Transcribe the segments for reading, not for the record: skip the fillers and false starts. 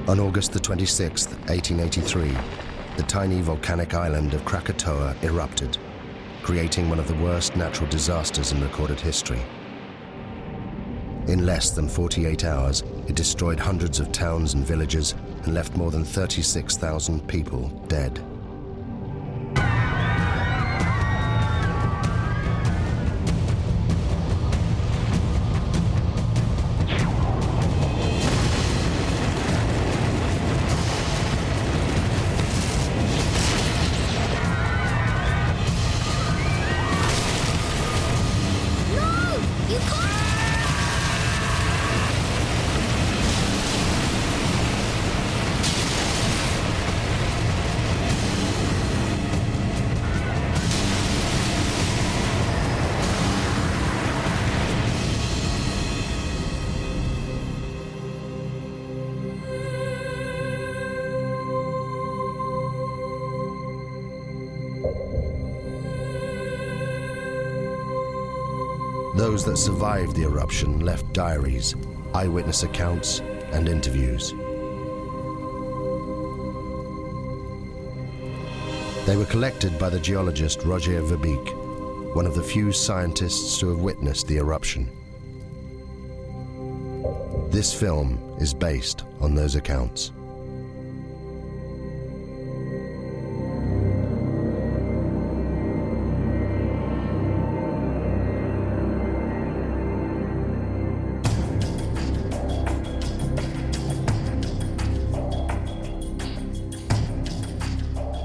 On August the 26th, 1883, the tiny volcanic island of Krakatoa erupted, creating one of the worst natural disasters in recorded history. In less than 48 hours, it destroyed hundreds of towns and villages and left more than 36,000 people dead. Those that survived the eruption left diaries, eyewitness accounts, and interviews. They were collected by the geologist Roger Verbeek, one of the few scientists to have witnessed the eruption. This film is based on those accounts.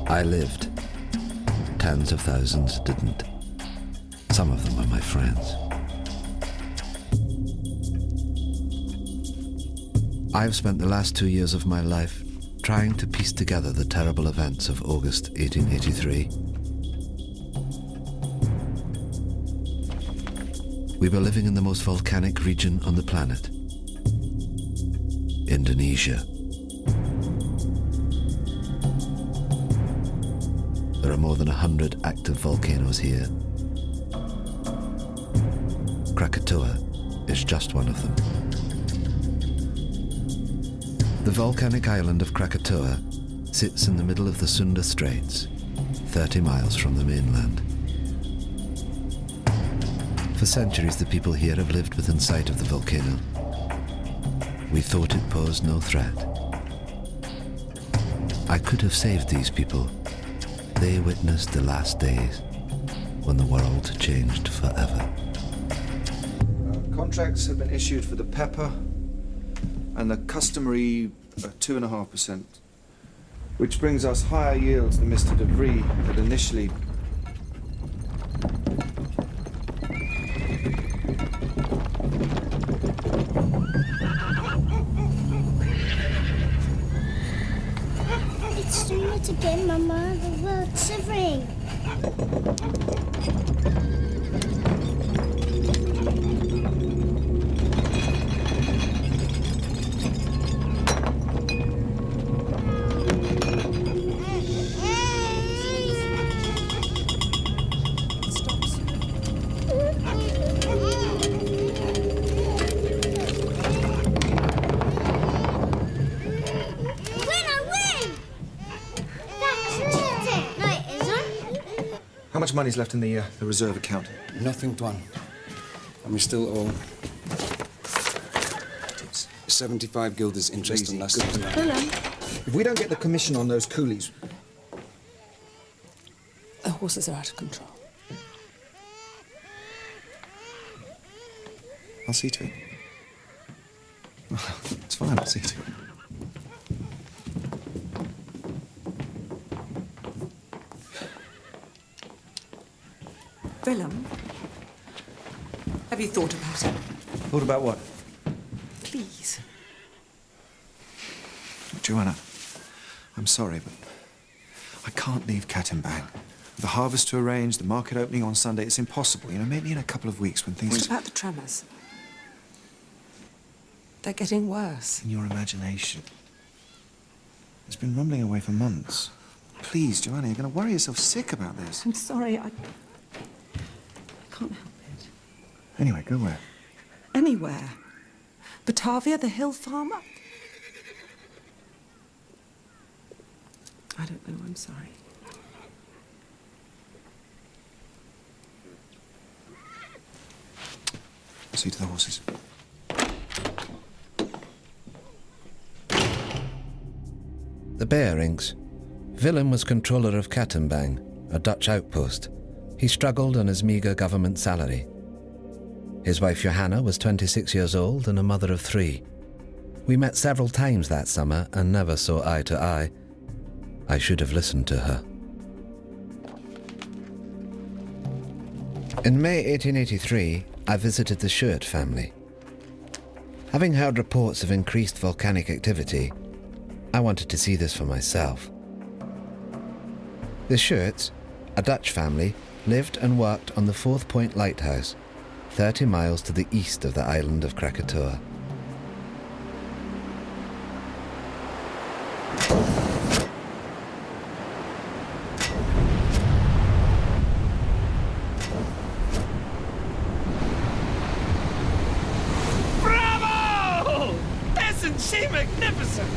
I lived. Tens of thousands didn't. Some of them are my friends. I've spent the last 2 years of my life trying to piece together the terrible events of August 1883. We were living in the most volcanic region on the planet, Indonesia. There are more than 100 active volcanoes here. Krakatoa is just one of them. The volcanic island of Krakatoa sits in the middle of the Sunda Straits, 30 miles from the mainland. For centuries, the people here have lived within sight of the volcano. We thought it posed no threat. I could have saved these people. They witnessed the last days when the world changed forever. Contracts have been issued for the pepper and the customary 2.5%, which brings us higher yields than Mr. De Vries had initially. It's doing it again, Mama. The world's shivering. How much money's left in the reserve account? Nothing, Tuan. And we still owe 75 guilders interest on last year's land. If we don't get the commission on those coolies... The horses are out of control. I'll see to it. It's fine, I'll see to it. Willem, have you thought about it? Thought about what? Please. Joanna, I'm sorry, but I can't leave Cat and Bang. The harvest to arrange, the market opening on Sunday, it's impossible. You know, maybe in a couple of weeks when things... What about the tremors? They're getting worse. In your imagination. It's been rumbling away for months. Please, Joanna, you're going to worry yourself sick about this. I'm sorry, I can't help it. Anyway, go where? Anywhere. Batavia, the hill farmer. I don't know, I'm sorry. See to the horses. The bearings. Willem was controller of Kattenbang, a Dutch outpost. He struggled on his meagre government salary. His wife Johanna was 26 years old and a mother of 3. We met several times that summer and never saw eye to eye. I should have listened to her. In May 1883, I visited the Schuurt family. Having heard reports of increased volcanic activity, I wanted to see this for myself. The Schuurts, a Dutch family, lived and worked on the 4th Point Lighthouse, 30 miles to the east of the island of Krakatoa. Bravo! Isn't she magnificent?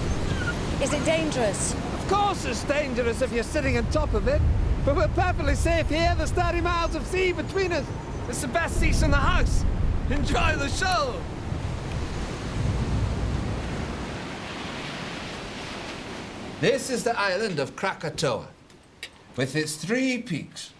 Is it dangerous? Of course it's dangerous if you're sitting on top of it, but we're perfectly safe here. There's 30 miles of sea between us. It's the best seats in the house. Enjoy the show. This is the island of Krakatoa, with its 3 peaks.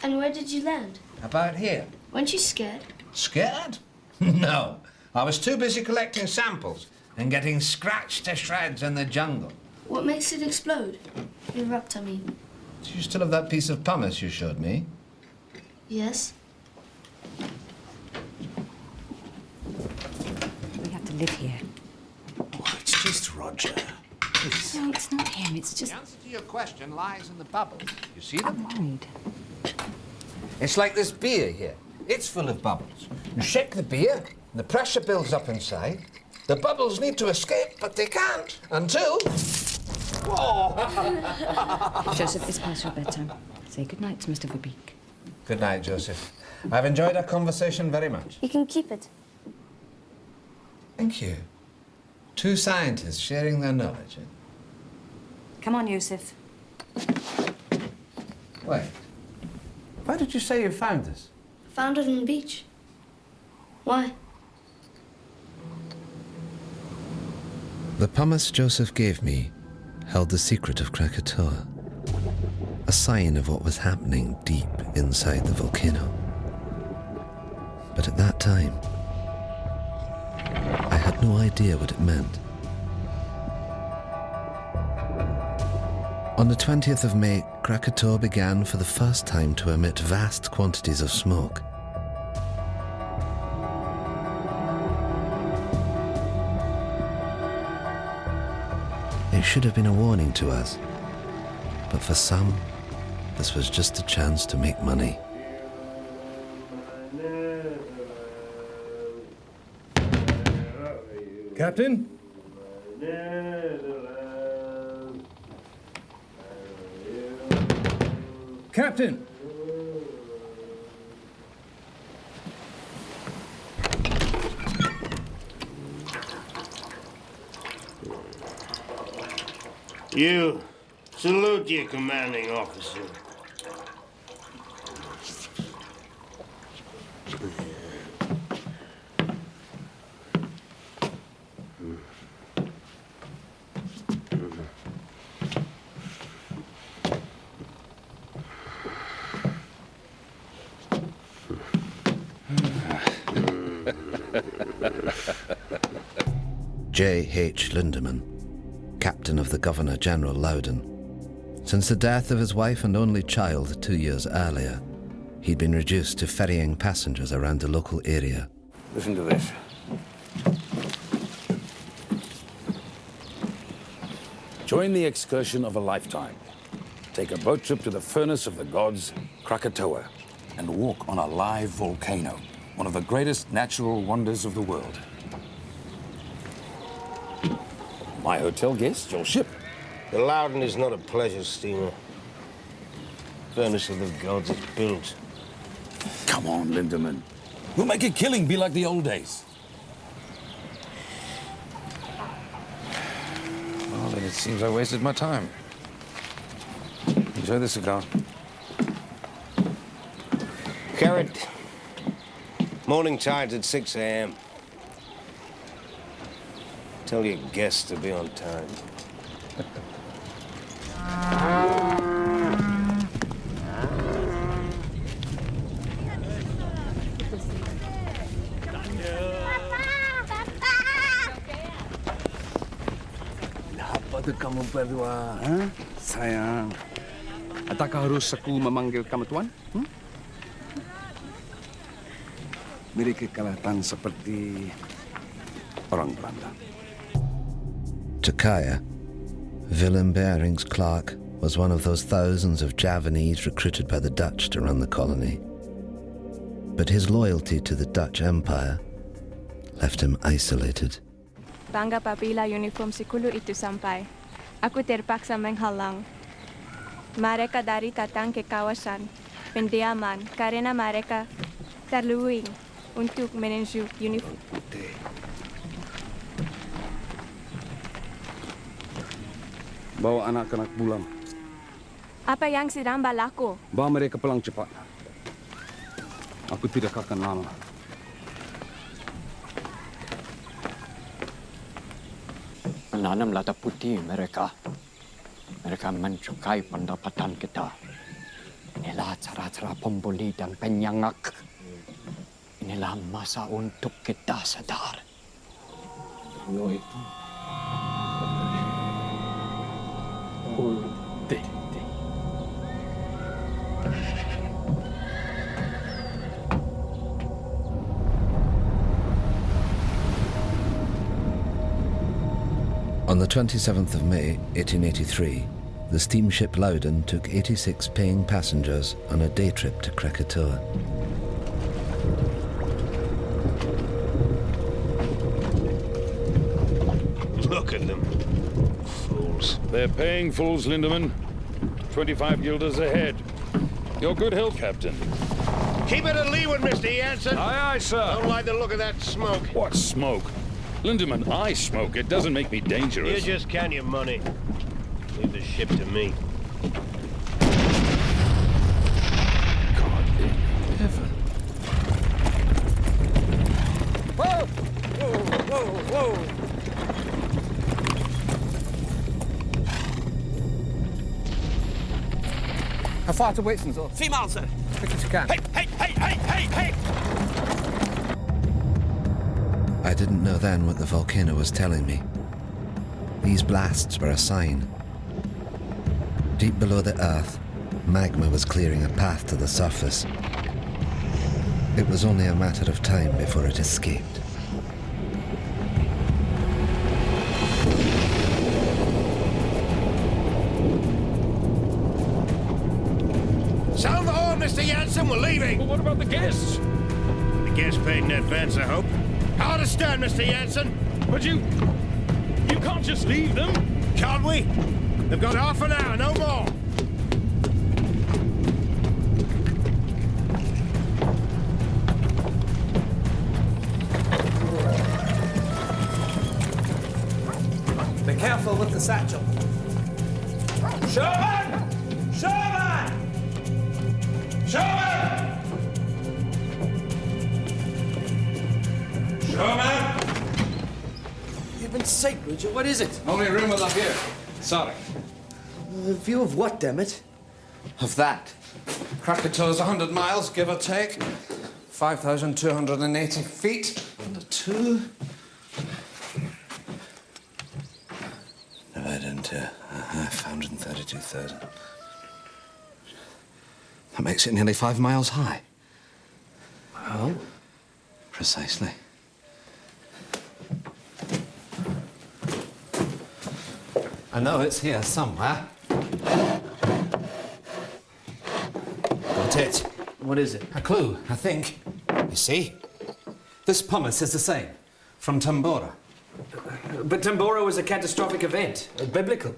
And where did you land? About here. Weren't you scared? Scared? No. I was too busy collecting samples and getting scratched to shreds in the jungle. What makes it explode? Erupt, I mean. Do you still have that piece of pumice you showed me? Yes. We have to live here. Oh, it's just Roger. No, it's not him, it's just... The answer to your question lies in the bubbles. You see them? I'm worried. It's like this beer here. It's full of bubbles. You shake the beer, and the pressure builds up inside. The bubbles need to escape, but they can't until... Whoa! Joseph, it's past your bedtime. Say goodnight to Mr. Verbeek. Good night, Joseph. I've enjoyed our conversation very much. You can keep it. Thank you. 2 scientists sharing their knowledge. Come on, Yusuf. Wait. Where did you say you found this? Found it on the beach. Why? The pumice Joseph gave me held the secret of Krakatoa, a sign of what was happening deep inside the volcano. But at that time, I had no idea what it meant. On the 20th of May, Krakatoa began for the first time to emit vast quantities of smoke. It should have been a warning to us, but for some, this was just a chance to make money. Captain? Captain! You salute your commanding officer. J.H. Lindemann, captain of the Governor-General Loudon. Since the death of his wife and only child 2 years earlier, he'd been reduced to ferrying passengers around the local area. Listen to this. Join the excursion of a lifetime. Take a boat trip to the furnace of the gods, Krakatoa, and walk on a live volcano, one of the greatest natural wonders of the world. My hotel guest, your ship. The Loudon is not a pleasure steamer. Furnace of the gods is built. Come on, Lindemann. We'll make a killing be like the old days. Well, then it seems I wasted my time. Enjoy the cigar. Carrot. Morning tide's at 6 a.m. Tell your guests to be on time. Apa kamu berdua? Huh? Sayang, adakah harus aku memanggil kamu tuan? Mereka kelihatan seperti orang Belanda. To Kaya, Willem Bering's clerk was one of those thousands of Javanese recruited by the Dutch to run the colony. But his loyalty to the Dutch Empire left him isolated. Bangga apabila uniform sikulu itu sampai. Aku terpaksa menghalang mereka dari datang ke kawasan pendiaman karena mereka terluing untuk menuju uniform. Bawa anak-anak pulang. Apa yang sedang berlaku? Bawa mereka pulang cepat. Aku tidak akan lama. Menanam lada putih mereka. Mereka mencukai pendapatan kita. Inilah cara-cara pembuli dan penyangak. Inilah masa untuk kita sadar. Lo itu. On the 27th of May, 1883, the steamship Loudon took 86 paying passengers on a day trip to Krakatoa. Look at them. Fools. They're paying fools, Lindemann. 25 guilders ahead. Your good health, Captain. Keep it at leeward, Mr. Jansen. Aye, aye, sir. Don't like the look of that smoke. What smoke? Lindemann, I smoke. It doesn't make me dangerous. You just count your money. Leave the ship to me. God in heaven. Whoa! Whoa, whoa, whoa! How far to Waitson's? 3 miles, sir. As quick as you can. Hey! I didn't know then what the volcano was telling me. These blasts were a sign. Deep below the earth, magma was clearing a path to the surface. It was only a matter of time before it escaped. Sound the horn, Mr. Jansen. We're leaving. But what about the guests? The guests paid in advance, I hope. Hard to stand, Mr. Jansen. But you can't just leave them. Can't we? They've got half an hour, no more. Be careful with the satchel. Sherman! Sherman! Sherman! Sherman! Heaven's sake, Richard, what is it? Only room up here. Sorry. A view of what, damn it? Of that. Krakatoa's 100 miles, give or take. 5,280 feet. Under 2. Divided into half, 132,000. That makes it nearly 5 miles high. Well? Precisely. I know it's here somewhere. Got it. What is it? A clue, I think. You see? This pumice is the same. From Tambora. But Tambora was a catastrophic event, biblical.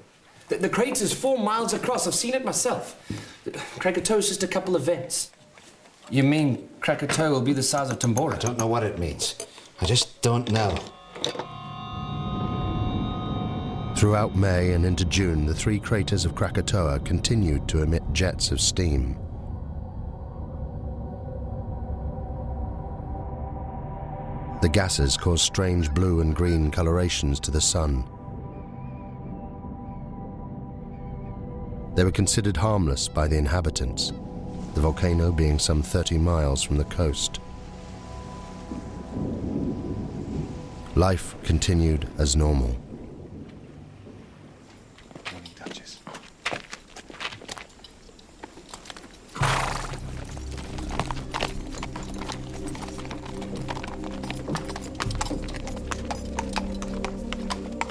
The crater's 4 miles across. I've seen it myself. Krakatoa's just a couple of vents. You mean Krakatoa will be the size of Tambora? I don't know what it means. I just don't know. Throughout May and into June, the three craters of Krakatoa continued to emit jets of steam. The gases caused strange blue and green colorations to the sun. They were considered harmless by the inhabitants, the volcano being some 30 miles from the coast. Life continued as normal.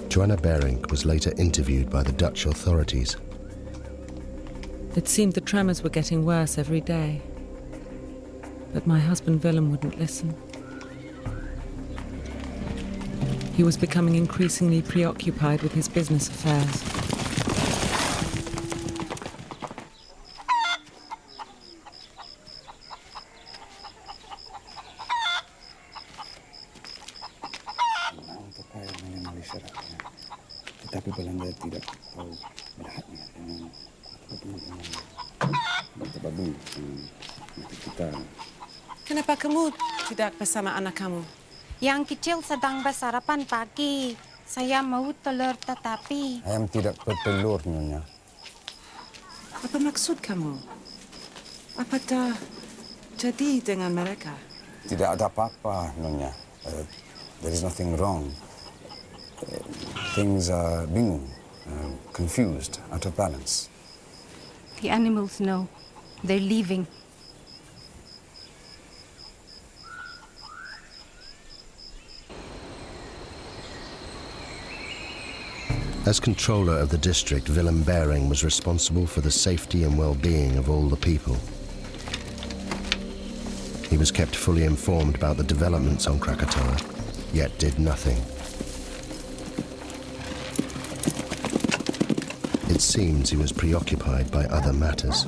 Joanna Berink was later interviewed by the Dutch authorities. It seemed the tremors were getting worse every day. But my husband Willem wouldn't listen. He was becoming increasingly preoccupied with his business affairs. Tetapi Belanda tidak tahu melihatnya dengan teman-teman kita. Kenapa kamu tidak bersama anak kamu? Yang kecil sedang bersarapan pagi. Saya mau telur tetapi... Ayam tidak bertelur, Nyonya. Apa maksud kamu? Apa dah jadi dengan mereka? Tidak ada apa-apa, Nyonya. There is nothing wrong. Things are bingung, confused, out of balance. The animals know. They're leaving. As controller of the district, Willem Bering was responsible for the safety and well-being of all the people. He was kept fully informed about the developments on Krakatoa, yet did nothing. It seems he was preoccupied by other matters.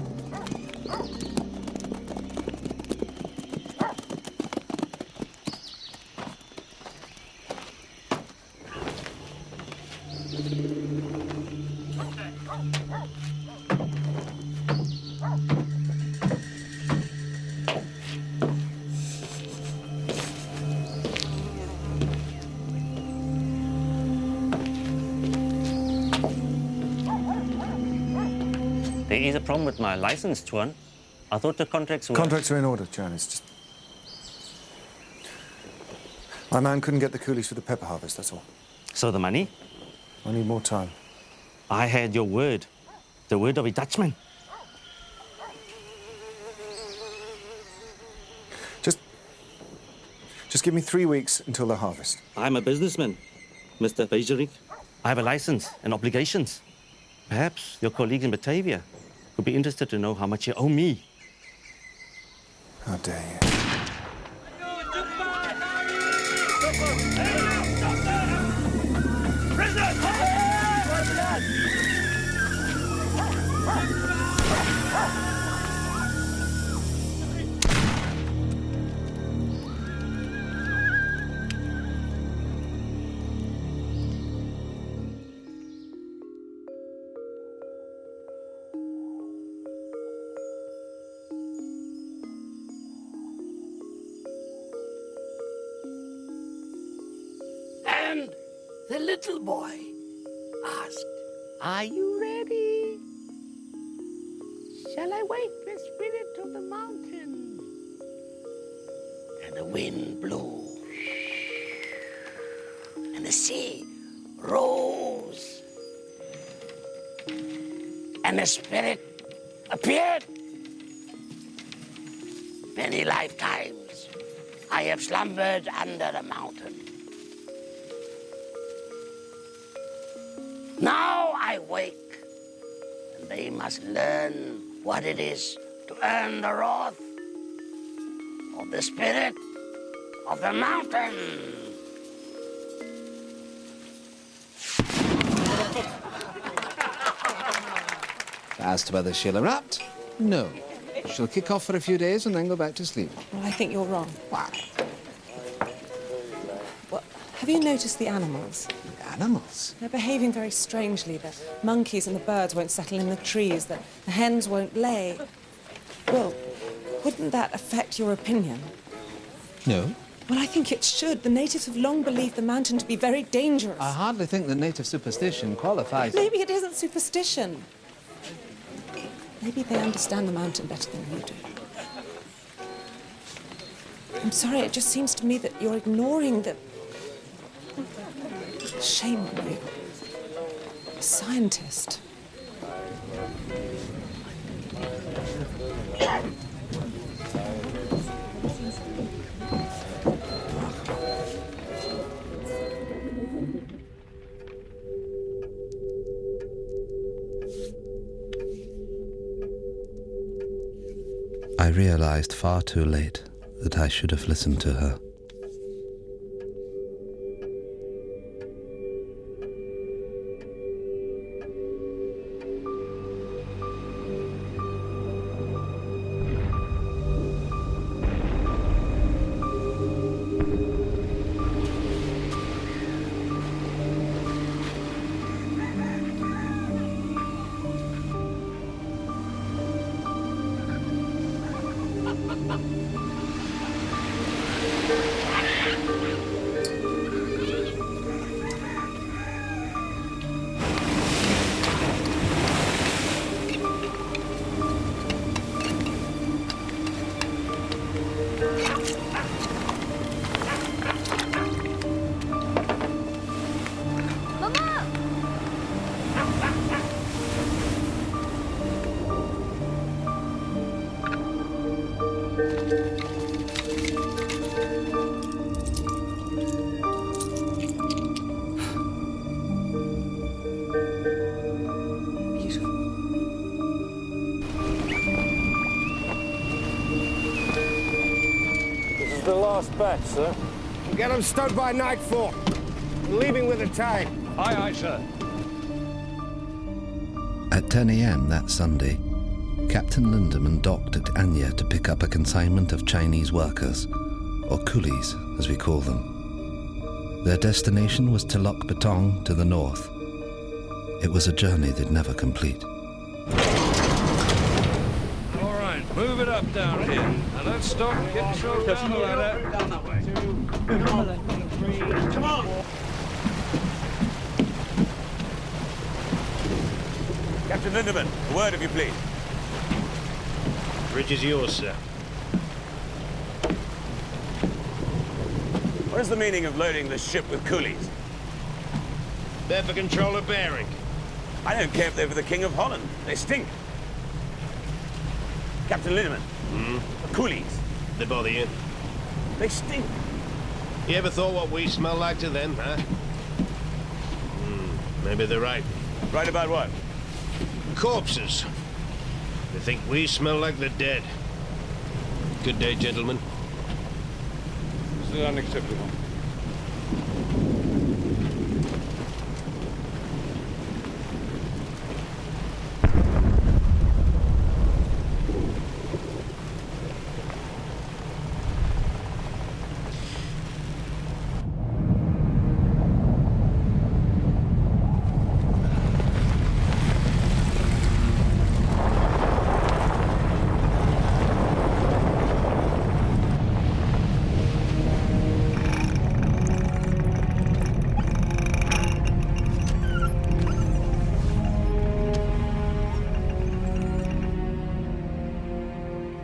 There is a problem with my license, Tuan. I thought the contracts were... Contracts are in order, Jan. It's just... My man couldn't get the coolies for the pepper harvest, that's all. So the money? I need more time. I had your word. The word of a Dutchman. Just give me 3 weeks until the harvest. I'm a businessman, Mr. Bejerik. I have a license and obligations. Perhaps your colleagues in Batavia would be interested to know how much you owe me. How dare you? And the little boy asked, "Are you ready? Shall I wake the spirit of the mountain?" And the wind blew, and the sea rose, and the spirit appeared. Many lifetimes I have slumbered under the mountain. Now I wake, and they must learn what it is to earn the wrath of the spirit of the mountain. As to whether she'll erupt, no. She'll kick off for a few days and then go back to sleep. Well, I think you're wrong. Why? Well, have Have you noticed the animals? Animals? They're behaving very strangely. The monkeys and the birds won't settle in the trees. The hens won't lay. Well, wouldn't that affect your opinion? No. Well, I think it should. The natives have long believed the mountain to be very dangerous. I hardly think that native superstition qualifies. Maybe it isn't superstition. Maybe they understand the mountain better than you do. I'm sorry, it just seems to me that you're ignoring the... Shame on you. A scientist. I realized far too late that I should have listened to her. The last batch, sir. Get them stowed by nightfall. We're leaving with the tide. Aye, aye, sir. At 10 a.m. that Sunday, Captain Lindemann docked at Anya to pick up a consignment of Chinese workers, or coolies, as we call them. Their destination was Telok Betong to the north. It was a journey they'd never complete. All right, move it up down here. And don't stop. Get yourself down the ladder. Down that way. 2, 3. Come on! Captain Lindemann, a word if you please. Bridge is yours, sir. What is the meaning of loading this ship with coolies? They're for controller bearing. I don't care if they're for the King of Holland. They stink. Captain Lindemann, the coolies. They bother you? They stink. You ever thought what we smell like to them, huh? Maybe they're right. Right about what? Corpses. They think we smell like the dead. Good day, gentlemen. This is unacceptable.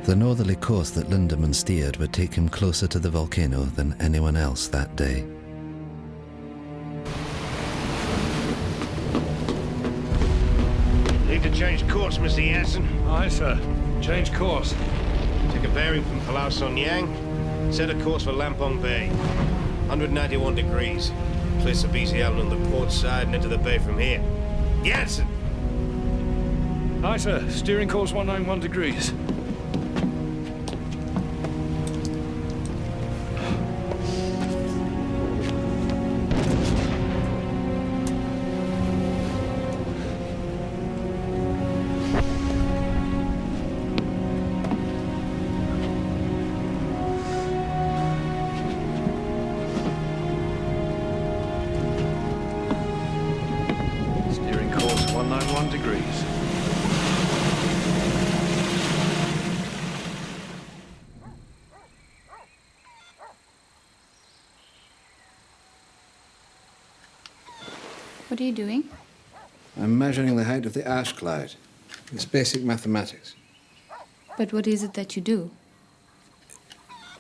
The northerly course that Lindemann steered would take him closer to the volcano than anyone else that day. Need to change course, Mr. Jansen. Aye, sir. Change course. Take a bearing from Palau Son Yang. Set a course for Lampong Bay. 191 degrees. Place the BC Island on the port side and enter the bay from here. Jansen! Aye, sir. Steering course 191 degrees. degrees. What are you doing? I'm measuring the height of the ash cloud. It's basic mathematics. But what is it that you do?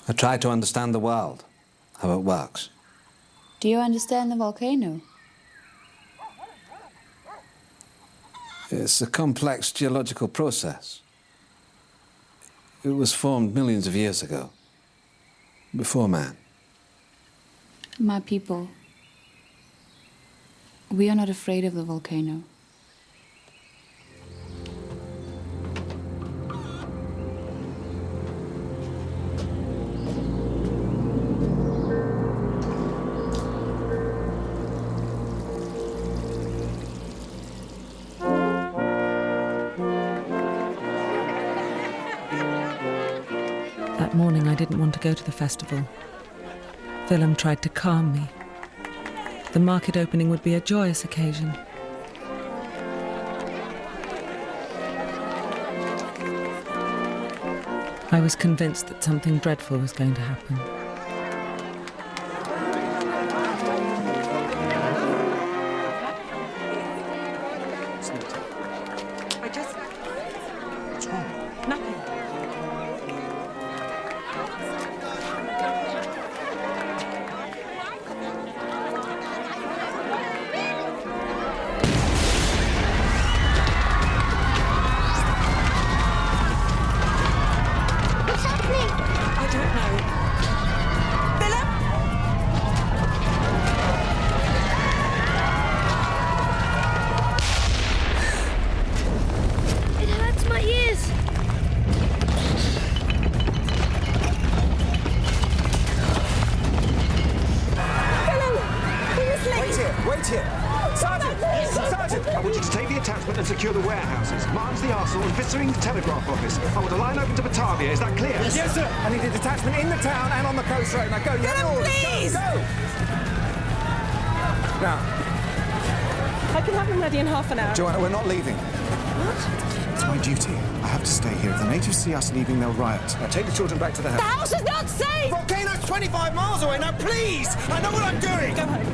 I try to understand the world, how it works. Do you understand the volcano? It's a complex geological process. It was formed millions of years ago, before man. My people, we are not afraid of the volcano. That morning, I didn't want to go to the festival. Willem tried to calm me. The market opening would be a joyous occasion. I was convinced that something dreadful was going to happen. Joanna, we're not leaving. What? It's my duty. I have to stay here. If the natives see us leaving, they'll riot. Now take the children back to the house. The house is not safe! Volcano's 25 miles away. Now, please! I know what I'm doing! Go home.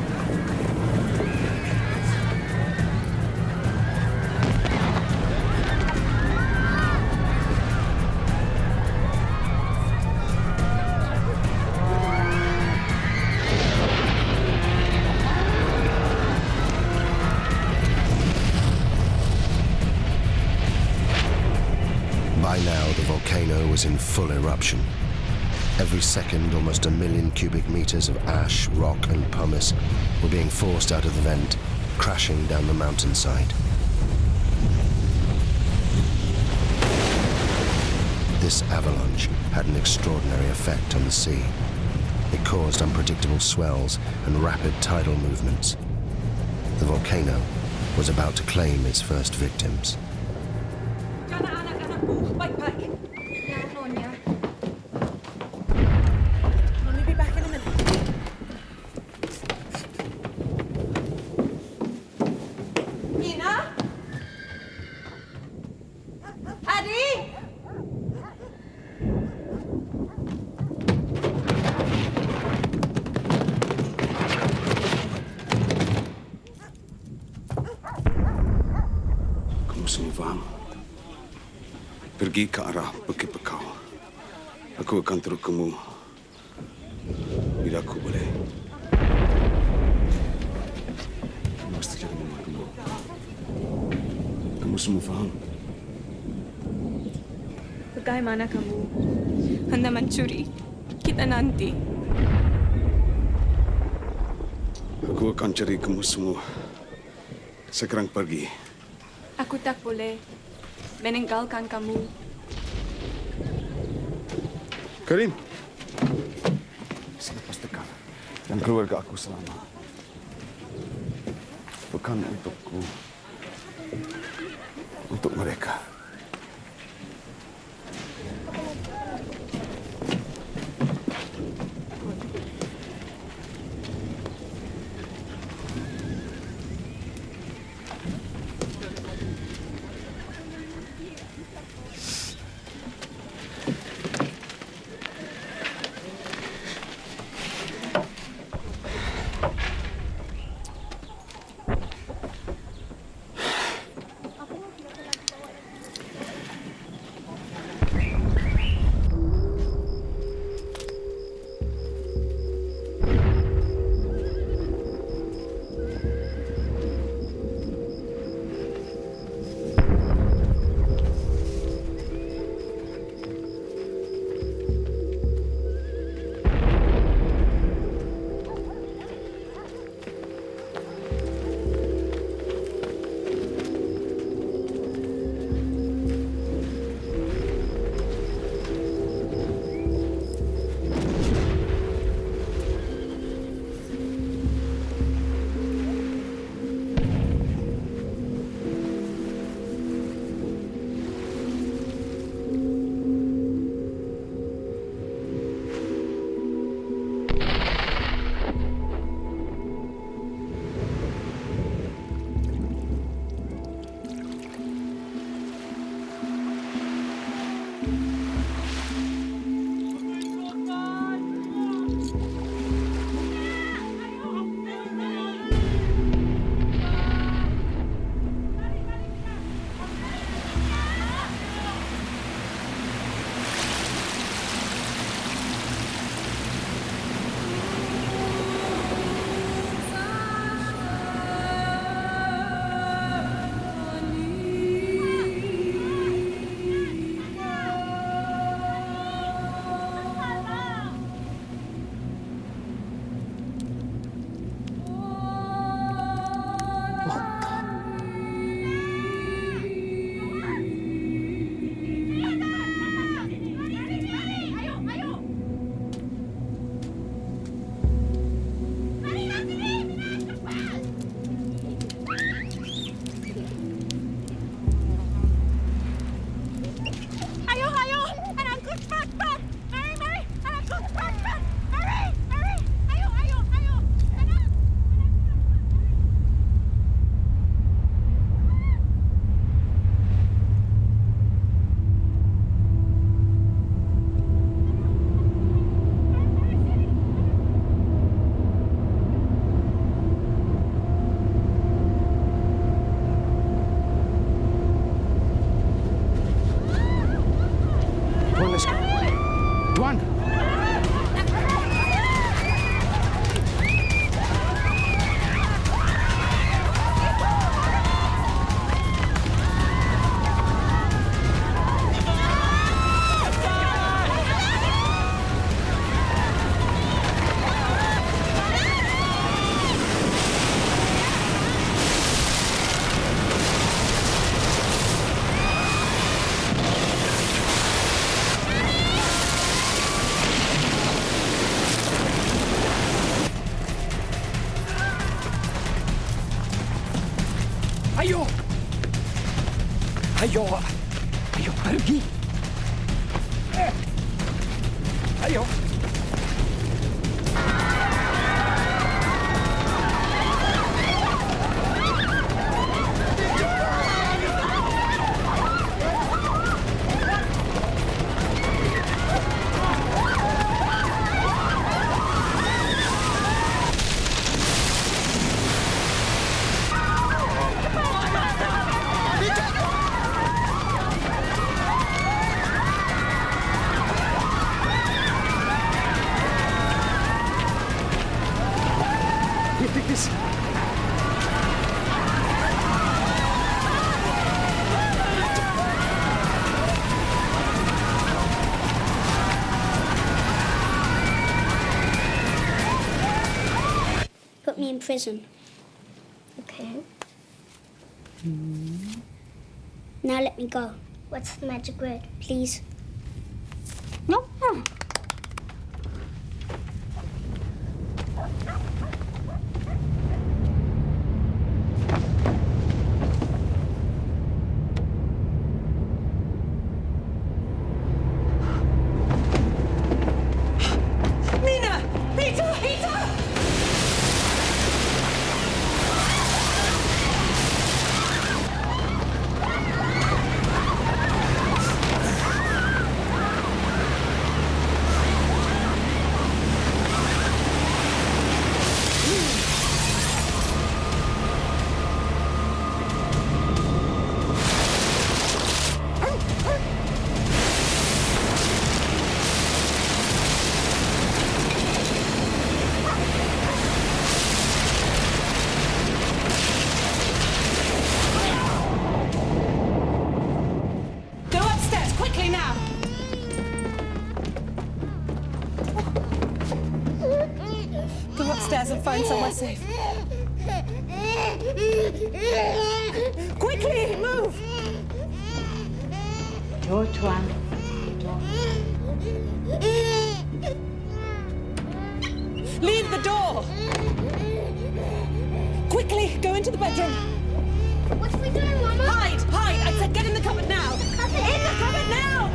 By now, the volcano was in full eruption. Every second, almost 1 million cubic meters of ash, rock, and pumice were being forced out of the vent, crashing down the mountainside. This avalanche had an extraordinary effect on the sea. It caused unpredictable swells and rapid tidal movements. The volcano was about to claim its first victims. Backpack. Yeah, Nonya. I'll be back in a minute. Nina? Addy? Kamu semua faham? Pergi ke arah Bukit Bekau. Aku akan terus kamu bila aku boleh. Kamu mesti jadi mama kamu. Kamu semua faham? Bagaimana kamu hendak mencuri kita nanti? Aku akan cari kamu semua. Sekarang pergi. Aku tak boleh meninggalkan kamu. Karim. Selepas dekat dan keluarga aku selamat. Bukan untukku. Untuk mereka. Ayo! Ayo! Ayo, pergi! Ayo! Put me in prison. Okay. Now let me go. What's the magic word, please? No. Nina! Peter! Peter! Go upstairs, quickly now! Go upstairs and find somewhere safe. Quickly, move! Door, Tuan. Leave the door! Quickly, go into the bedroom. What are we doing, Mama? Hide! Hide! I said get in the cupboard now! In the cupboard now!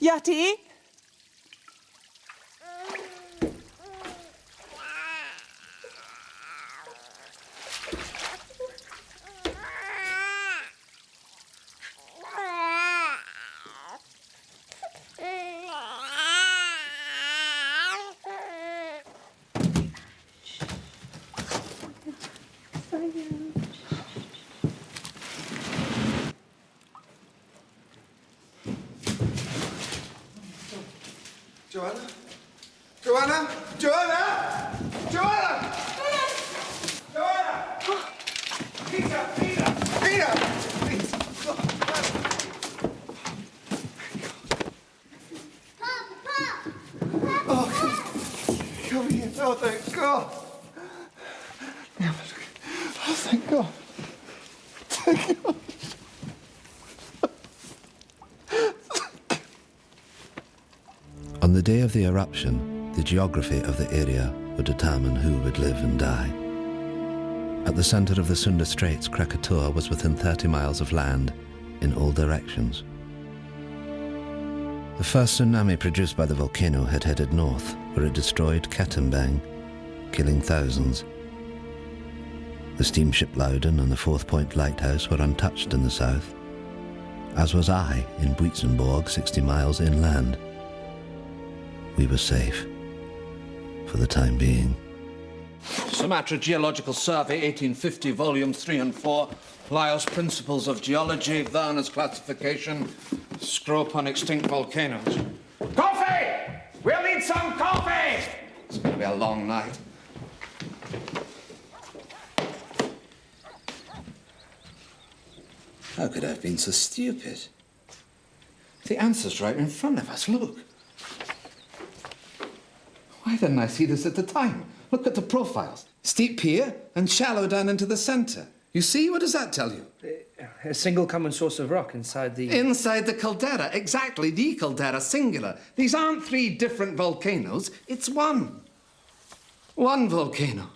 Yati? Joanna? Joanna? Joanna? Joanna? Joanna! Peter! Peter! Peter! Please! Oh, come here. Oh, thank God. Oh, thank God. the eruption, the geography of the area would determine who would live and die. At the center of the Sunda Straits, Krakatoa was within 30 miles of land in all directions. The first tsunami produced by the volcano had headed north, where it destroyed Katembang, killing thousands. The steamship Loudon and the Fourth Point Lighthouse were untouched in the south, as was I in Buitzenborg, 60 miles inland. We were safe, for the time being. Sumatra Geological Survey, 1850, volumes 3 and 4. Laos Principles of Geology, Werner's Classification, Scrope on Extinct Volcanoes. Coffee! We'll need some coffee! It's going to be a long night. How could I have been so stupid? The answer's right in front of us, look. Why didn't I see this at the time? Look at the profiles. Steep here and shallow down into the centre. You see? What does that tell you? A single common source of rock inside the... Inside the caldera, exactly, the caldera, singular. These aren't 3 different volcanoes, it's one. One volcano.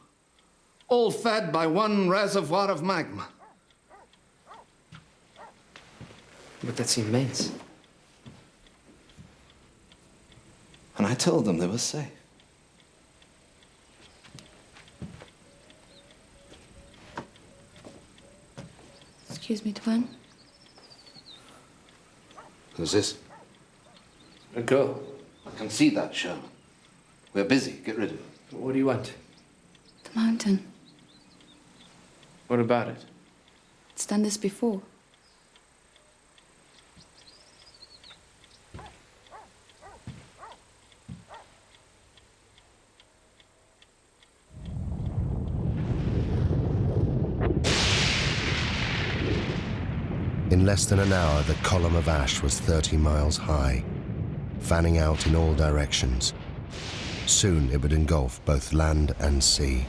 All fed by one reservoir of magma. But that's immense. And I told them they were safe. Excuse me, Tuan. Who's this? A girl. I can see that, Sherman. We're busy. Get rid of it. What do you want? The mountain. What about it? It's done this before. In less than an hour, the column of ash was 30 miles high, fanning out in all directions. Soon it would engulf both land and sea.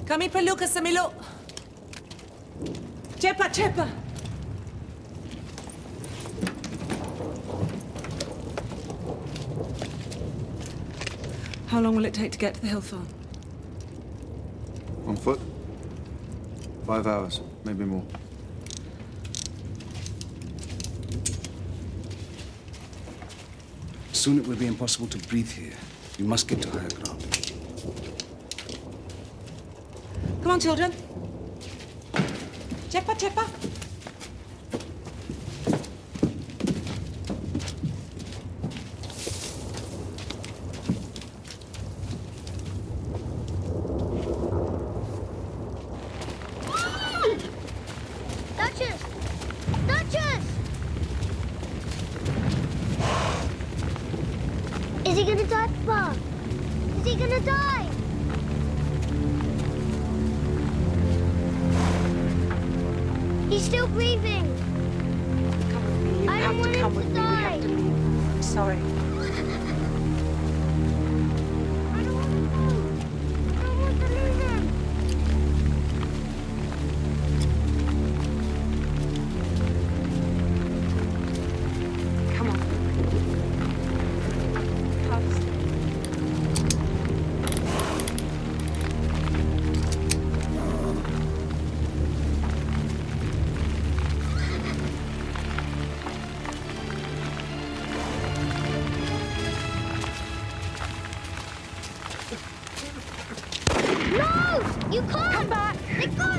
Kami perlu ke Semiluk. Cepat, cepat. How long will it take to get to the hill farm? On foot? 5 hours, maybe more. Soon it will be impossible to breathe here. We must get to higher ground. Come on, children. Cepat, cepat. Duchess! Duchess! Is he gonna die, Papa? Is he gonna die? He's still breathing. I don't want him to die. I'm sorry. No! You can't! Come back! Let go!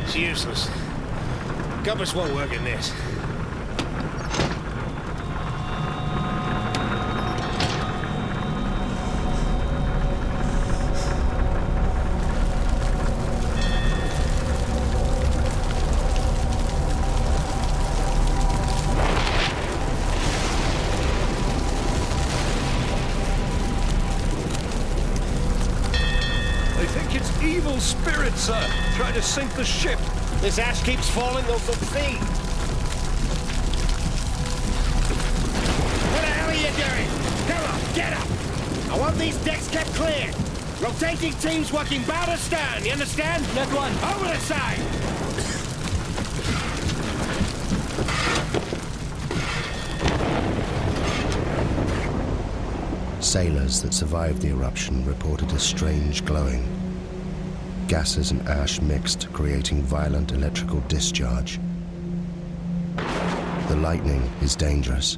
It's useless. Compass won't work in this. Evil spirits, sir, trying to sink the ship. This ash keeps falling, they'll succeed. What the hell are you doing? Come on, get up! I want these decks kept clear. Rotating teams working bow to stern, you understand? That one. Over the side! Sailors that survived the eruption reported a strange glowing. Gases and ash mixed, creating violent electrical discharge. The lightning is dangerous,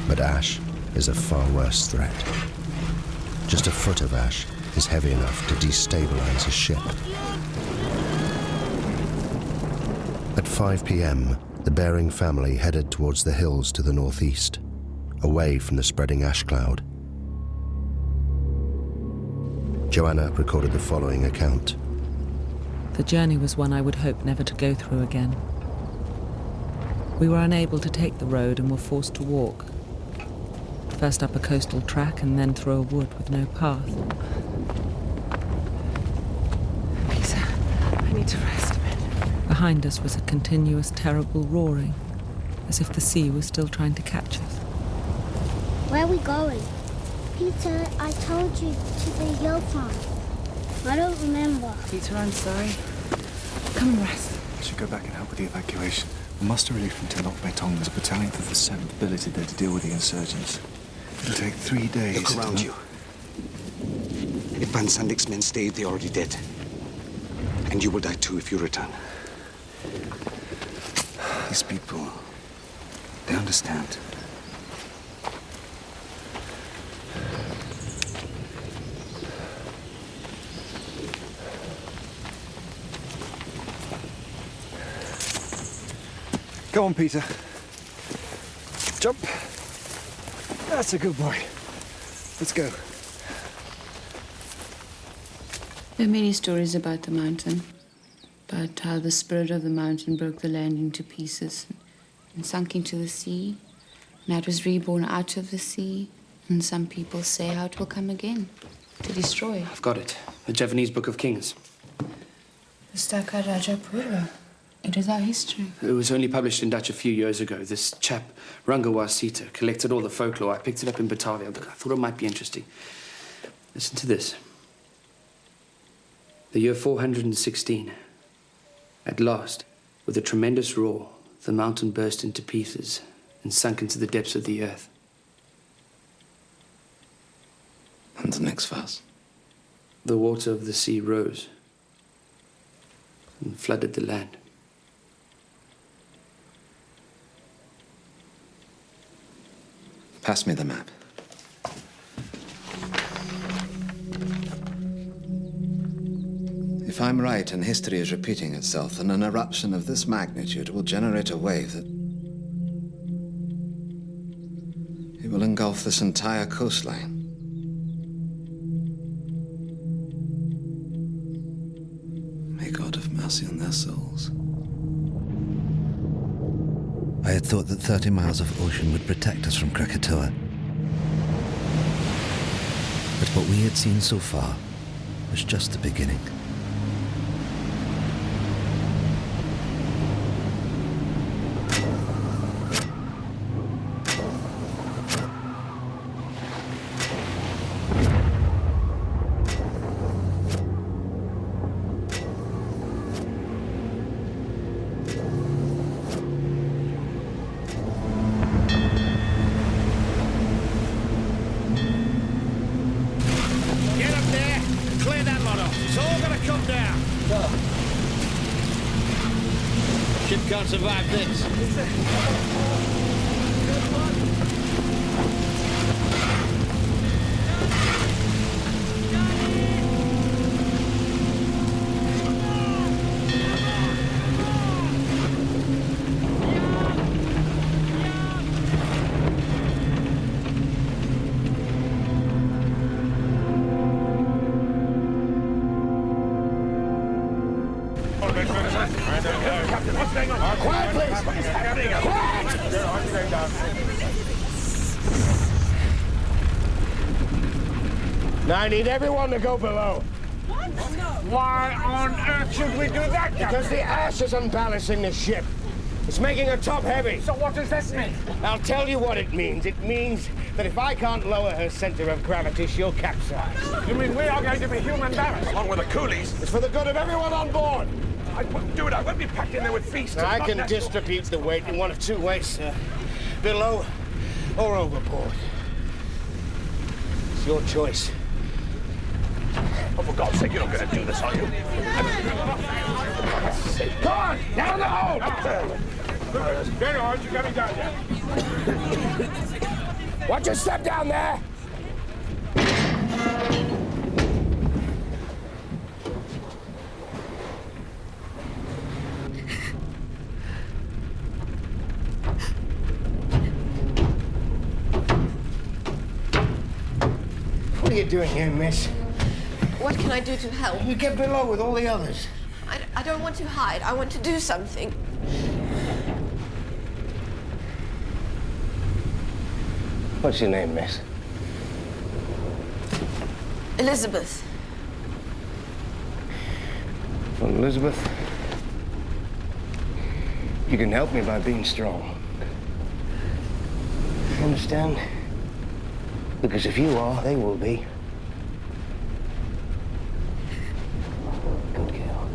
but ash is a far worse threat. Just a foot of ash is heavy enough to destabilize a ship. At 5 p.m., the Bering family headed towards the hills to the northeast, away from the spreading ash cloud. Joanna recorded the following account. The journey was one I would hope never to go through again. We were unable to take the road and were forced to walk. First up a coastal track and then through a wood with no path. Peter, I need to rest a bit. Behind us was a continuous, terrible roaring, as if the sea was still trying to catch us. Where are we going? Peter, I told you to the hill farm. I don't remember. Peter, I'm sorry. Come and rest. I should go back and help with the evacuation. Muster relief from Tenok Betong. There's a battalion of the 7th billeted there to deal with the insurgents. It'll take 3 days. Look around you. If Van Sandik's men stayed, they're already dead. And you will die too if you return. These people, they understand. Go on, Peter. Jump. That's a good boy. Let's go. There are many stories about the mountain, about how the spirit of the mountain broke the land into pieces and sunk into the sea, and how it was reborn out of the sea, and some people say how it will come again, to destroy. I've got it. The Javanese Book of Kings. The Staka Rajapura. It is our history. It was only published in Dutch a few years ago. This chap, Rangawa Sita, collected all the folklore. I picked it up in Batavia. I thought it might be interesting. Listen to this. The year 416. At last, with a tremendous roar, the mountain burst into pieces and sunk into the depths of the earth. And the next verse. The water of the sea rose and flooded the land. Pass me the map. If I'm right and history is repeating itself, then an eruption of this magnitude will generate a wave that... it will engulf this entire coastline. May God have mercy on their souls. I had thought that 30 miles of ocean would protect us from Krakatoa. But what we had seen so far was just the beginning. Can't survive this. Captain, what's going on? Quiet, please! What is happening? Now I need everyone to go below. What? Why on earth should we do that, Captain? Because the ash is unbalancing the ship. It's making her top heavy. So what does this mean? I'll tell you what it means. It means that if I can't lower her center of gravity, she'll capsize. You mean we are going to be human ballast? Along with the coolies? It's for the good of everyone on board. I won't do it. I won't be packed in there with feasts. Now, I can distribute the weight in one of two ways, sir. Below or overboard. It's your choice. Oh, for God's sake, you're not going to do this, are you? Go on! Down the hole! Very hard. You got me down there. Watch your step down there! What are you doing here, miss? What can I do to help? You get below with all the others. I don't want to hide. I want to do something. What's your name, miss? Elizabeth. Well, Elizabeth, you can help me by being strong. You understand? Because if you are, they will be. Good girl.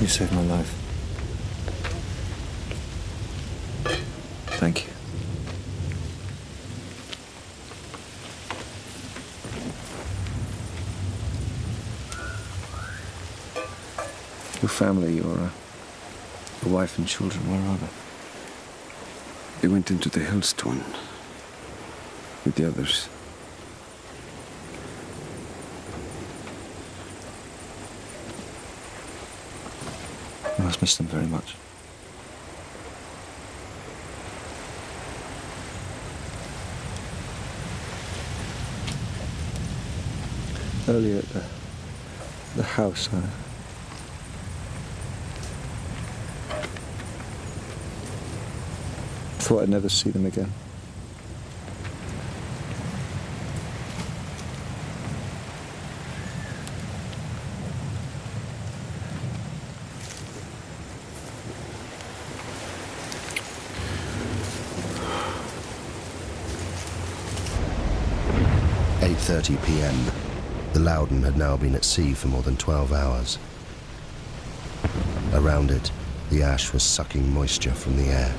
You saved my life. Thank you. Your family, your wife and children, where are they? They went into the hailstone with the others. You must miss them very much. Earlier at the house, I thought I'd never see them again. At 8:30 p.m. The Loudon had now been at sea for more than 12 hours. Around it, the ash was sucking moisture from the air.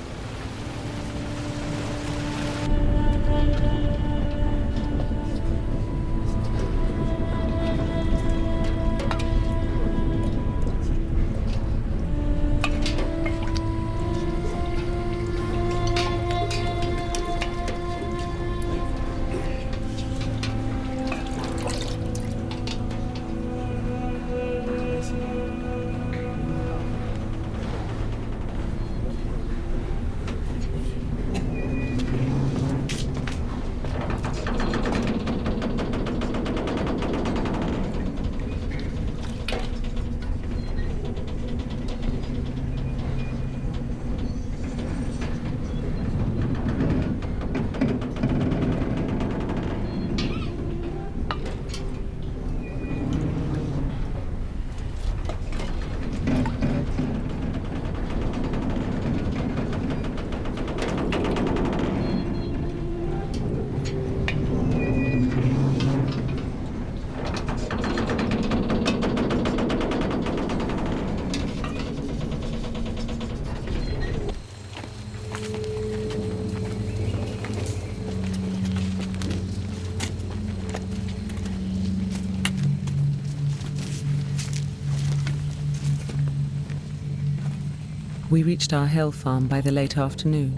We reached our hill farm by the late afternoon,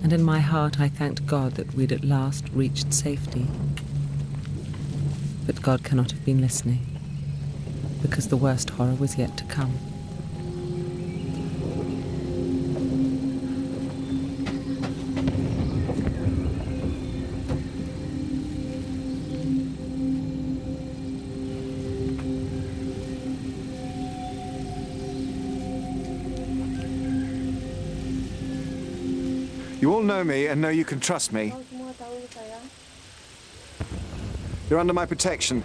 and in my heart I thanked God that we'd at last reached safety. But God cannot have been listening, because the worst horror was yet to come. You all know me and know you can trust me. You're under my protection.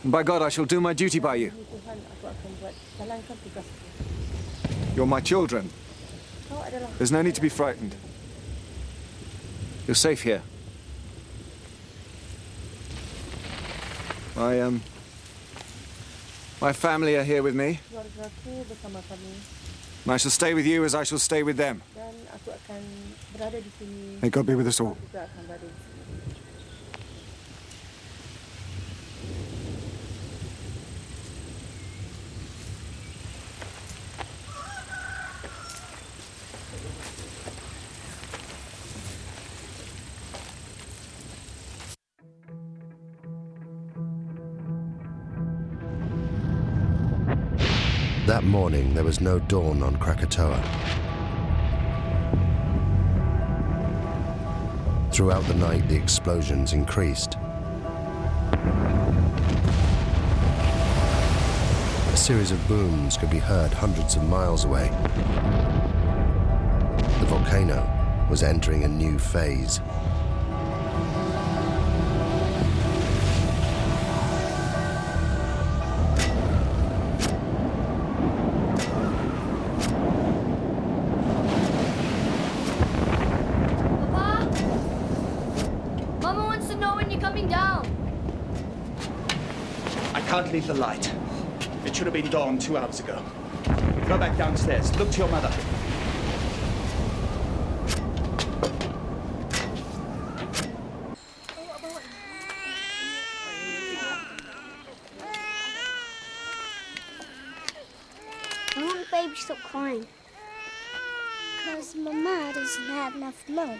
And by God, I shall do my duty by you. You're my children. There's no need to be frightened. You're safe here. My family are here with me. And I shall stay with you as I shall stay with them. May God be with us all. That morning, there was no dawn on Krakatoa. Throughout the night, the explosions increased. A series of booms could be heard hundreds of miles away. The volcano was entering a new phase. Leave the light. It should have been dawn 2 hours ago. Go back downstairs. Look to your mother. I want baby to stop crying. Because Mama doesn't have enough milk.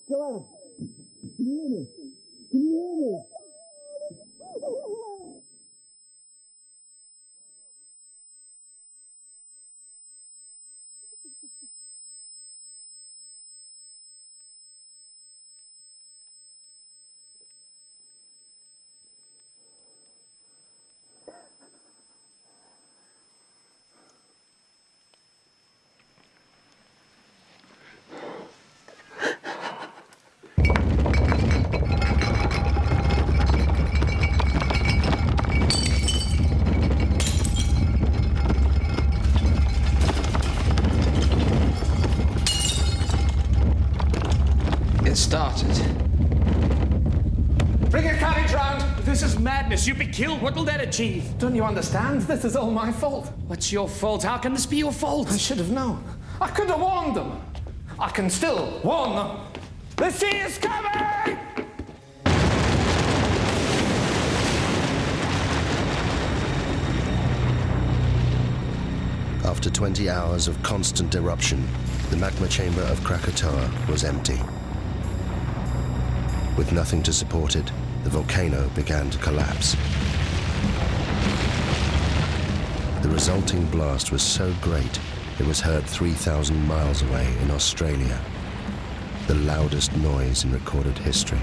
Joanna, can you hear me? Can you hear me? It started. Bring a carriage round! This is madness. You'll be killed. What will that achieve? Don't you understand? This is all my fault. What's your fault? How can this be your fault? I should have known. I could have warned them. I can still warn them. The sea is coming! After 20 hours of constant eruption, the magma chamber of Krakatoa was empty. With nothing to support it, the volcano began to collapse. The resulting blast was so great, it was heard 3,000 miles away in Australia, the loudest noise in recorded history.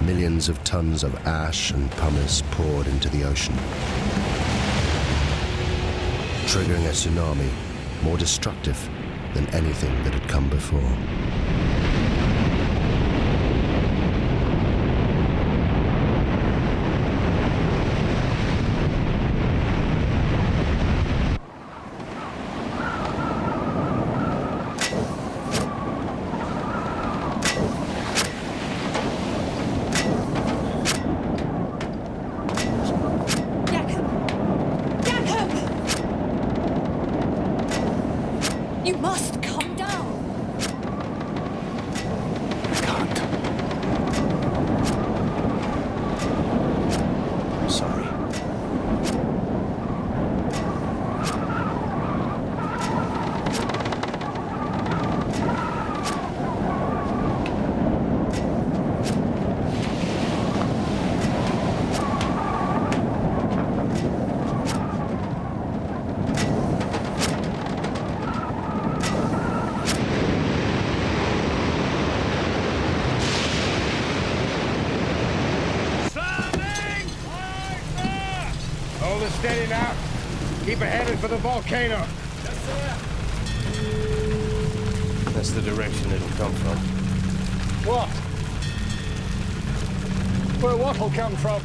Millions of tons of ash and pumice poured into the ocean, triggering a tsunami more destructive than anything that had come before. You must come down. I can't. I'm sorry. Hold it steady now. Keep it headed for the volcano. Yes, sir. That's the direction it'll come from. What? Where what'll come from?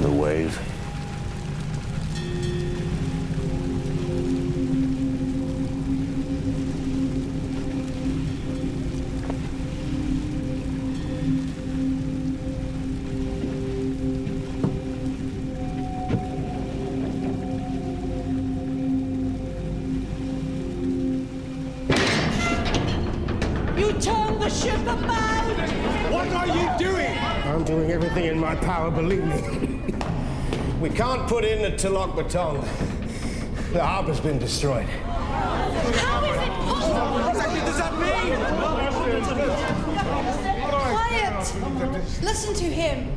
The wave. You turn the ship about! What are you doing? I'm doing everything in my power, believe me. We can't put in the Tilok Baton. The harbor's been destroyed. How is it possible? What exactly does that mean? Quiet! Listen to him.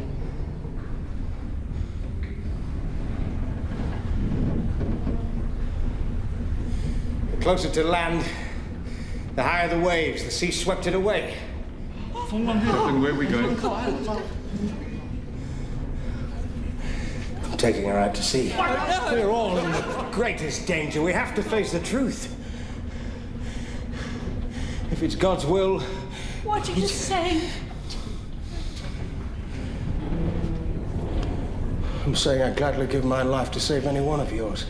The closer to land, the higher the waves. The sea swept it away. Then where are we going? I'm taking her out to sea. We're all in the greatest danger. We have to face the truth. If it's God's will... What are you saying? I'm saying I'd gladly give my life to save any one of yours.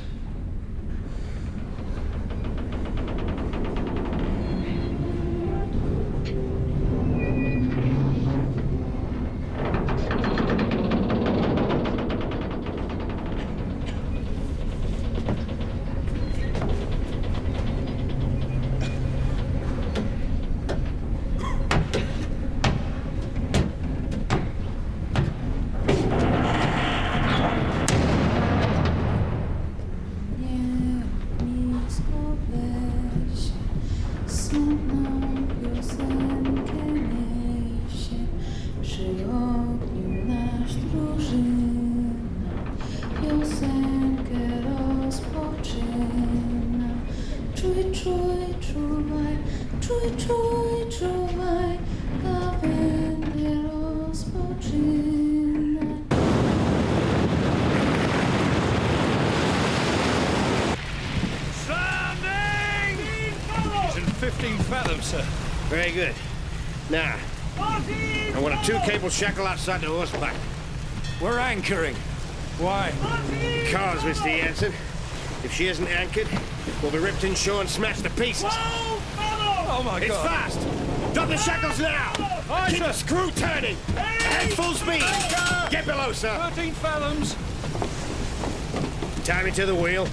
It's in 15 fathoms, sir. Very good. Now, I want a 2-cable shackle outside the horseback. We're anchoring. Why? Because, Mr. Jansen, if she isn't anchored, we'll be ripped inshore and smashed to pieces. Oh my It's God! fast! Drop the shackles now! Aye, Keep sir. the screw turning! Ahead full speed! Get below, sir! 13 fathoms. Tie me to the wheel.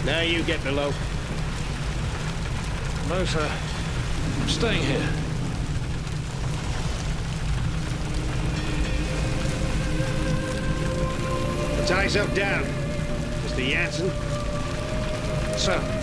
Now you get below. No, sir. I'm staying here. Tie yourself down, Mr. Jansen. Sir.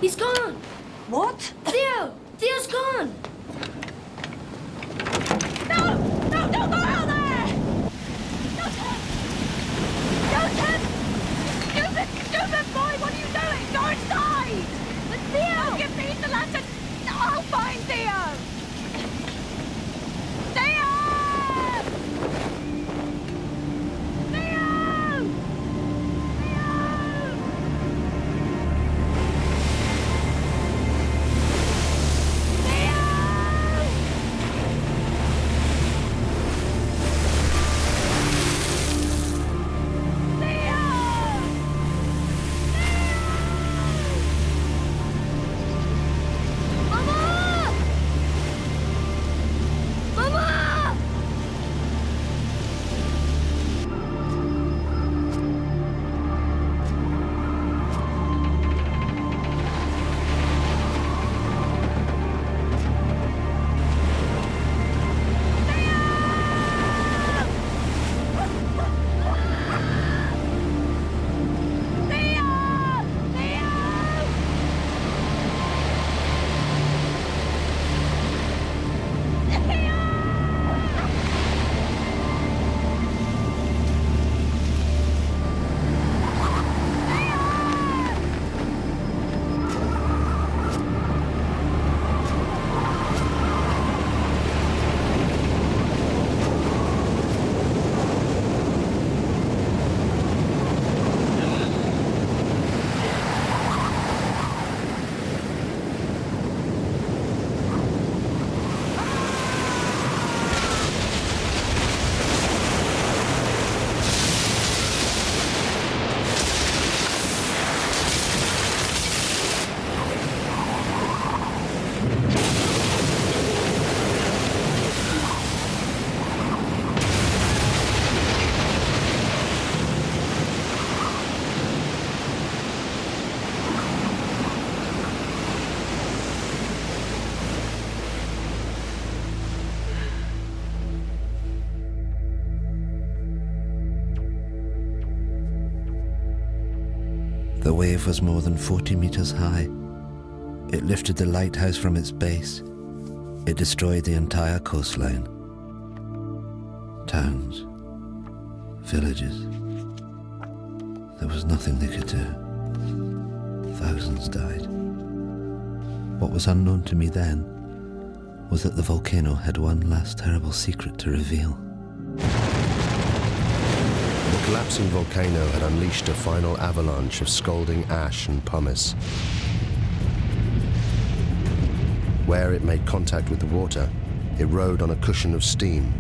He's gone. What? Theo! Theo's gone. No! No, don't go out there! Joseph! Joseph! Stupid boy, what are you doing? Go inside! But Theo! Give me the lantern. I'll find Theo! Theo! The wave was more than 40 meters high. It lifted the lighthouse from its base. It destroyed the entire coastline. Towns, villages. There was nothing they could do. Thousands died. What was unknown to me then was that the volcano had one last terrible secret to reveal. The collapsing volcano had unleashed a final avalanche of scalding ash and pumice. Where it made contact with the water, it rode on a cushion of steam.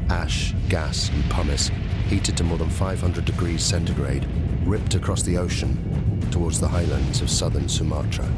Ash, gas, and pumice, heated to more than 500 degrees centigrade, ripped across the ocean towards the highlands of southern Sumatra.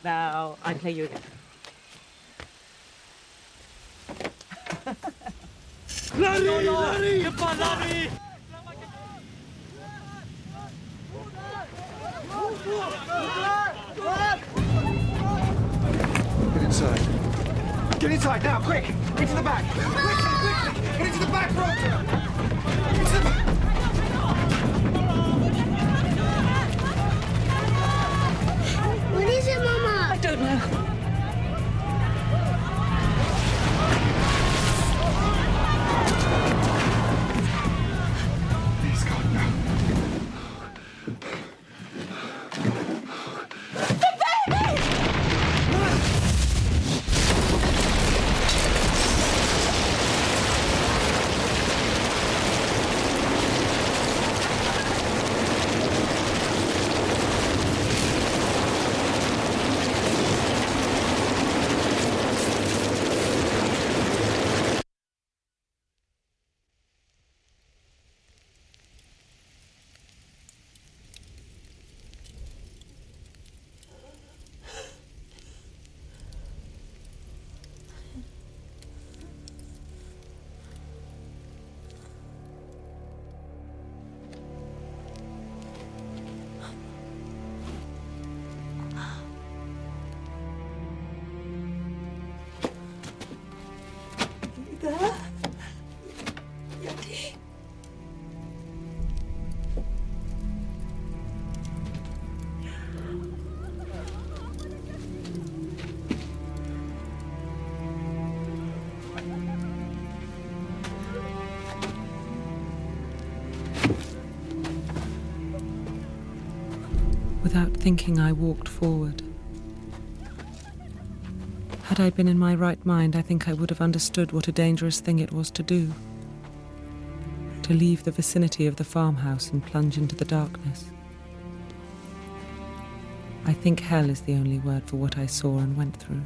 Now, I play you again. Lari! Lari! Cepat lari! Get inside. Get inside now, quick! Into the back! Quickly, quickly! Get into the back, Roger! Into the back! What is it, Mama? I don't know. Please, God, no. Without thinking, I walked forward. Had I been in my right mind, I think I would have understood what a dangerous thing it was to do. To leave the vicinity of the farmhouse and plunge into the darkness. I think hell is the only word for what I saw and went through.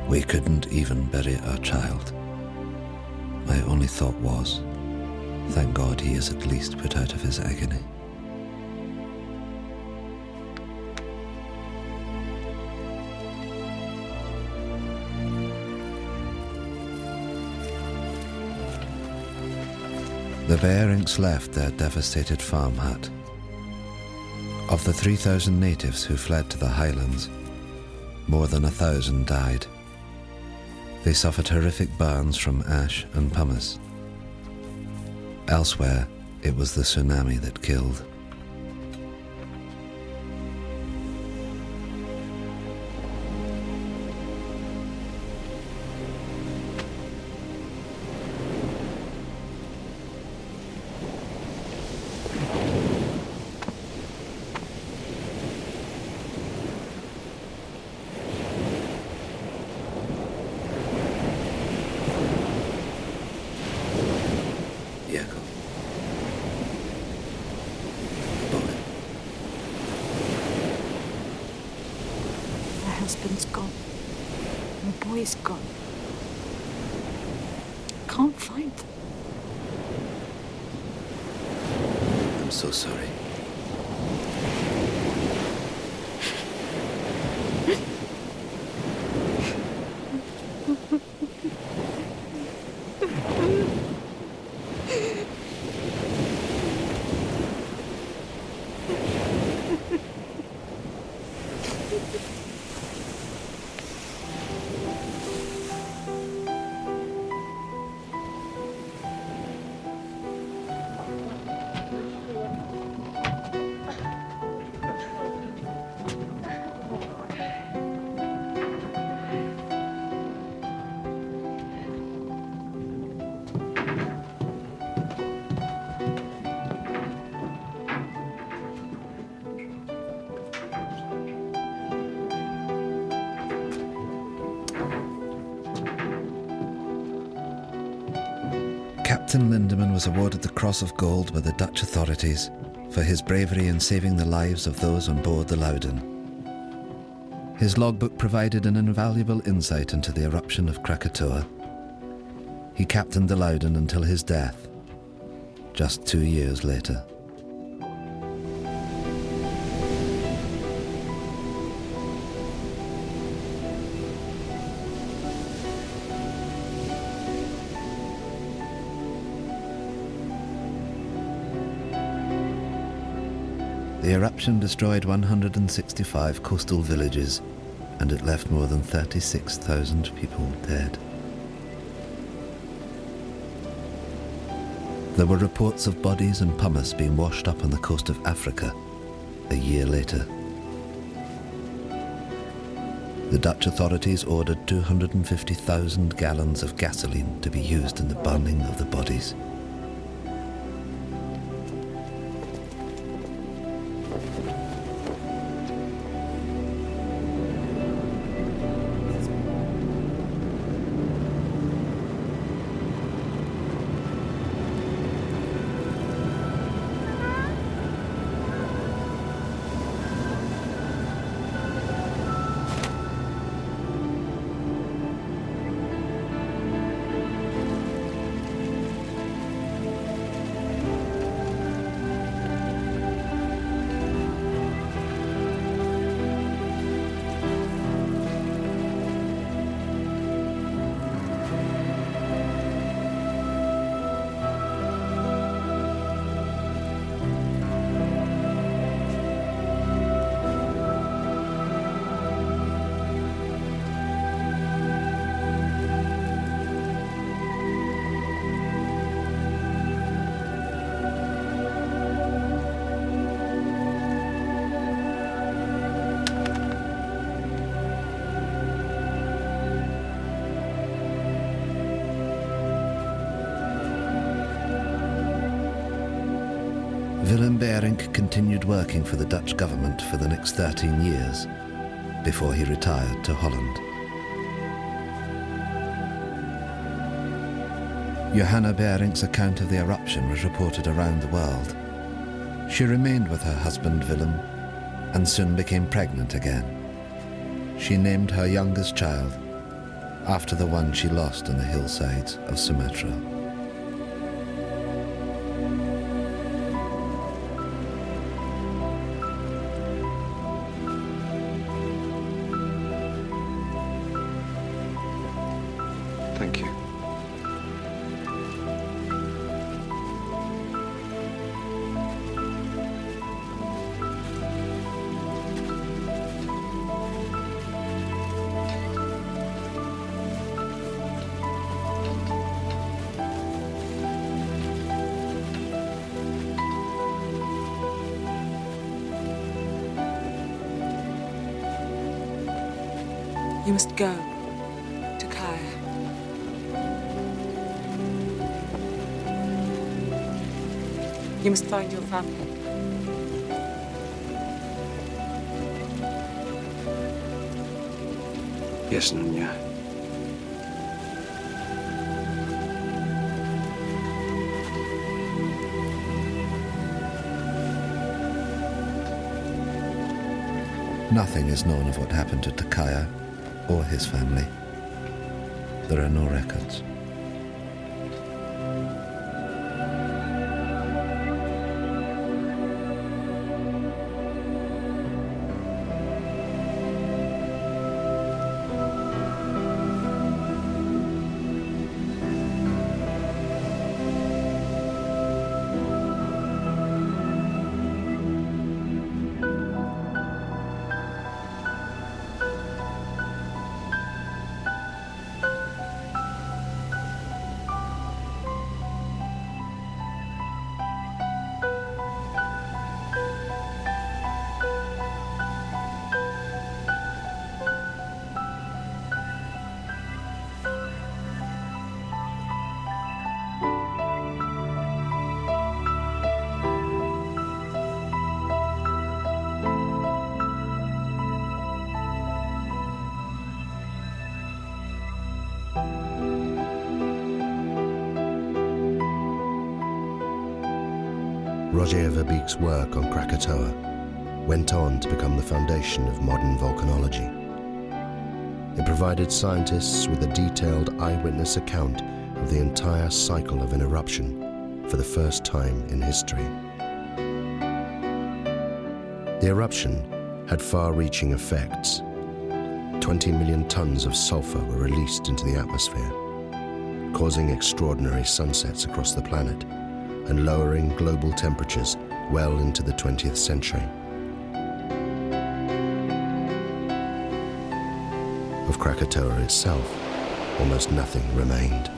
We couldn't even bury our child. My only thought was, thank God he is at least put out of his agony. The Bearings left their devastated farm hut. Of the 3,000 natives who fled to the highlands, more than 1,000 died. They suffered horrific burns from ash and pumice. Elsewhere, it was the tsunami that killed. Husband's gone. My boy's gone. Can't find them. I'm so sorry. Captain Lindeman was awarded the Cross of Gold by the Dutch authorities for his bravery in saving the lives of those on board the Loudon. His logbook provided an invaluable insight into the eruption of Krakatoa. He captained the Loudon until his death, just 2 years later. The eruption destroyed 165 coastal villages, and it left more than 36,000 people dead. There were reports of bodies and pumice being washed up on the coast of Africa a year later. The Dutch authorities ordered 250,000 gallons of gasoline to be used in the burning of the bodies. Willem Beirink continued working for the Dutch government for the next 13 years before he retired to Holland. Johanna Beirink's account of the eruption was reported around the world. She remained with her husband Willem and soon became pregnant again. She named her youngest child after the one she lost on the hillsides of Sumatra. Thank you. You must go to Kaya. You must find your family. Yes, Nunya. Nothing is known of what happened to Takaya or his family. There are no records. Roger Verbeek's work on Krakatoa went on to become the foundation of modern volcanology. It provided scientists with a detailed eyewitness account of the entire cycle of an eruption for the first time in history. The eruption had far-reaching effects. 20 million tons of sulfur were released into the atmosphere, causing extraordinary sunsets across the planet and lowering global temperatures well into the 20th century. Of Krakatoa itself, almost nothing remained.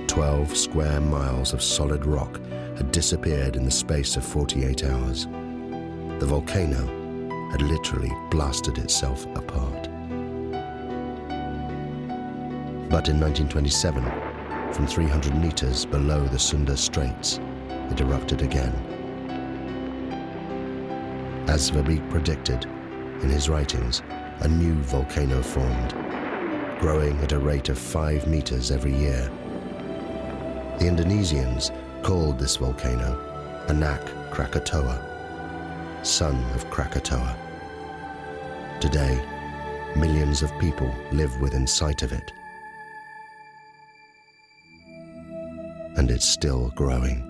12 square miles of solid rock had disappeared in the space of 48 hours. The volcano had literally blasted itself apart. But in 1927, from 300 meters below the Sunda Straits, it erupted again. As Verbeek predicted in his writings, a new volcano formed, growing at a rate of 5 meters every year. The Indonesians called this volcano Anak Krakatoa, son of Krakatoa. Today, millions of people live within sight of it. And it's still growing.